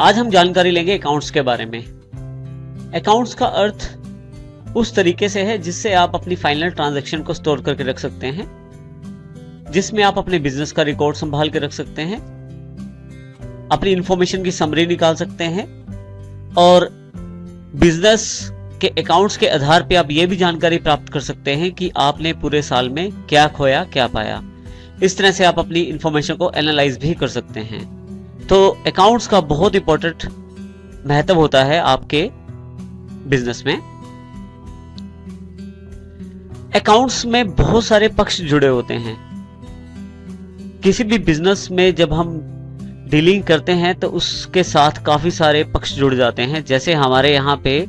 आज हम जानकारी लेंगे अकाउंट्स के बारे में। अकाउंट्स का अर्थ उस तरीके से है जिससे आप अपनी फाइनल ट्रांजैक्शन को स्टोर करके रख सकते हैं, जिसमें आप अपने बिजनेस का रिकॉर्ड संभाल के रख सकते हैं, अपनी इंफॉर्मेशन की समरी निकाल सकते हैं और बिजनेस के अकाउंट्स के आधार पे आप ये भी जानकारी प्राप्त कर सकते हैं कि आपने पूरे साल में क्या खोया क्या पाया। इस तरह से आप अपनी इंफॉर्मेशन को एनालाइज भी कर सकते हैं। तो अकाउंट्स का बहुत इंपॉर्टेंट महत्व होता है आपके बिजनेस में। अकाउंट्स में बहुत सारे पक्ष जुड़े होते हैं। किसी भी बिजनेस में जब हम डीलिंग करते हैं तो उसके साथ काफी सारे पक्ष जुड़ जाते हैं। जैसे हमारे यहाँ पे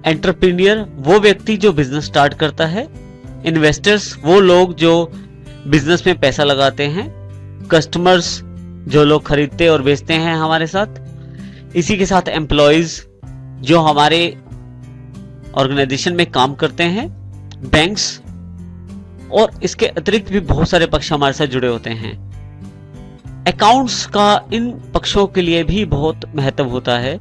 एंटरप्रेन्योर वो व्यक्ति जो बिजनेस स्टार्ट करता है, इन्वेस्टर्स वो लोग जो बिजनेस में पैसा लगाते हैं, कस्टमर्स जो लोग खरीदते और बेचते हैं हमारे साथ, इसी के साथ एम्प्लॉयज जो हमारे ऑर्गेनाइजेशन में काम करते हैं, बैंक्स, और इसके अतिरिक्त भी बहुत सारे पक्ष हमारे साथ जुड़े होते हैं। अकाउंट्स का इन पक्षों के लिए भी बहुत महत्व होता है।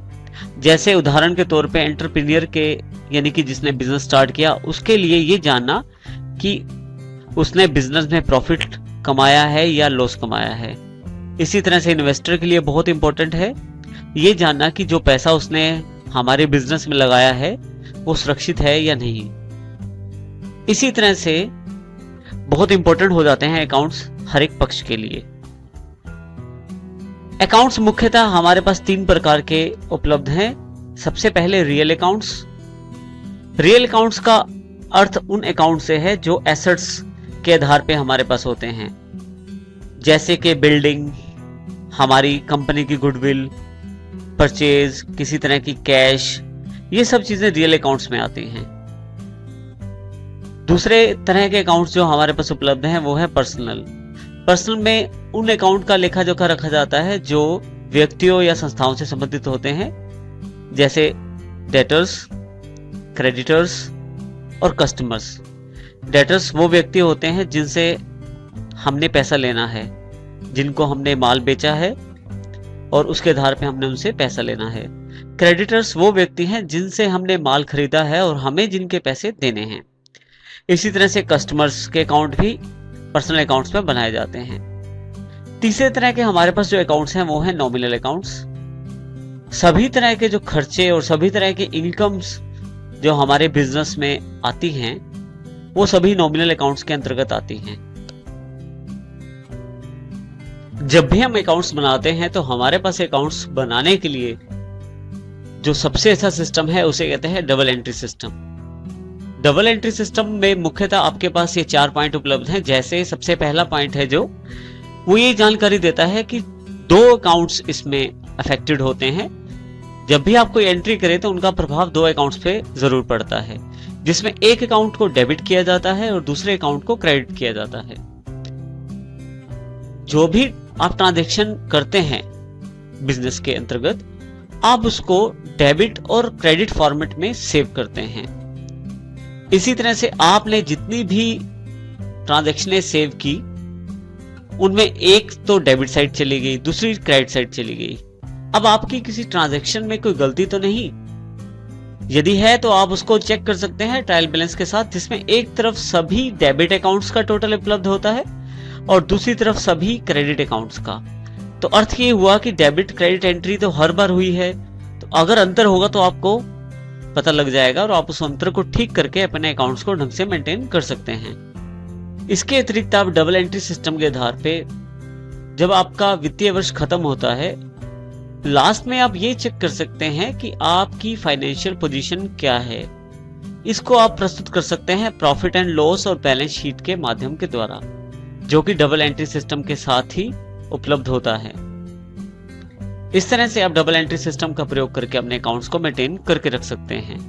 जैसे उदाहरण के तौर पे एंटरप्रेन्योर के यानी कि जिसने बिजनेस स्टार्ट किया उसके लिए ये जानना कि उसने बिजनेस में प्रॉफिट कमाया है या लॉस कमाया है। इसी तरह से इन्वेस्टर के लिए बहुत इंपॉर्टेंट है ये जानना कि जो पैसा उसने हमारे बिजनेस में लगाया है वो सुरक्षित है या नहीं। इसी तरह से बहुत इंपॉर्टेंट हो जाते हैं अकाउंट्स हर एक पक्ष के लिए। अकाउंट्स मुख्यतः हमारे पास 3 प्रकार के उपलब्ध हैं। सबसे पहले रियल अकाउंट्स। रियल अकाउंट्स का अर्थ उन अकाउंट से है जो एसेट्स के आधार पे हमारे पास होते हैं, जैसे कि बिल्डिंग, हमारी कंपनी की गुडविल, परचेज, किसी तरह की कैश, ये सब चीजें रियल अकाउंट्स में आती हैं। दूसरे तरह के अकाउंट्स जो हमारे पास उपलब्ध हैं वो है पर्सनल। पर्सनल में उन अकाउंट का लेखा जोखा रखा जाता है जो व्यक्तियों या संस्थाओं से संबंधित होते हैं, जैसे डेटर्स, क्रेडिटर्स और कस्टमर्स। डेटर्स वो व्यक्ति होते हैं जिनसे हमने पैसा लेना है, जिनको हमने माल बेचा है और उसके आधार पे हमने उनसे पैसा लेना है। क्रेडिटर्स वो व्यक्ति हैं जिनसे हमने माल खरीदा है और हमें जिनके पैसे देने हैं। इसी तरह से कस्टमर्स के अकाउंट भी पर्सनल अकाउंट्स में बनाए जाते हैं। तीसरे तरह के हमारे पास जो अकाउंट्स हैं वो है नॉमिनल अकाउंट्स। सभी तरह के जो खर्चे और सभी तरह के इनकम्स जो हमारे बिजनेस में आती हैं वो सभी नॉमिनल अकाउंट्स के अंतर्गत आती हैं। जब भी हम अकाउंट्स बनाते हैं तो हमारे पास अकाउंट्स बनाने के लिए जो सबसे अच्छा सिस्टम है उसे कहते हैं double entry system. Double entry system में मुख्यतः आपके पास ये 4 पॉइंट उपलब्ध हैं। जैसे सबसे पहला पॉइंट है जो वो ये जानकारी देता है कि 2 अकाउंट्स इसमें अफेक्टेड होते हैं। जब भी आप कोई एंट्री करें तो उनका प्रभाव 2 अकाउंट्स पे जरूर पड़ता है, जिसमें एक अकाउंट को डेबिट किया जाता है और दूसरे अकाउंट को क्रेडिट किया जाता है। जो भी आप ट्रांजैक्शन करते हैं बिजनेस के अंतर्गत, आप उसको डेबिट और क्रेडिट फॉर्मेट में सेव करते हैं। इसी तरह से आपने जितनी भी ट्रांजैक्शनें सेव की उनमें एक तो डेबिट साइड चली गई, दूसरी क्रेडिट साइड चली गई। अब आपकी किसी ट्रांजैक्शन में कोई गलती तो नहीं? यदि है तो आप उसको चेक कर सकते हैं ट्रायल बैलेंस के साथ, जिसमें एक तरफ सभी डेबिट अकाउंट्स का टोटल उपलब्ध होता है और दूसरी तरफ सभी क्रेडिट अकाउंट्स का। तो अर्थ ये हुआ कि डेबिट क्रेडिट एंट्री तो हर बार हुई है, तो अगर अंतर होगा तो आपको पता लग जाएगा और आप उस अंतर को ठीक करके अपने अकाउंट्स को ढंग से मेंटेन कर सकते हैं। इसके अतिरिक्त आप डबल एंट्री सिस्टम के आधार पे जब आपका वित्तीय वर्ष खत्म होता है, लास्ट में आप ये चेक कर सकते हैं कि आपकी फाइनेंशियल पोजीशन क्या है। इसको आप प्रस्तुत कर सकते हैं प्रॉफिट एंड लॉस और बैलेंस शीट के माध्यम के द्वारा, जो कि डबल एंट्री सिस्टम के साथ ही उपलब्ध होता है। इस तरह से आप डबल एंट्री सिस्टम का प्रयोग करके अपने अकाउंट्स को मेंटेन करके रख सकते हैं।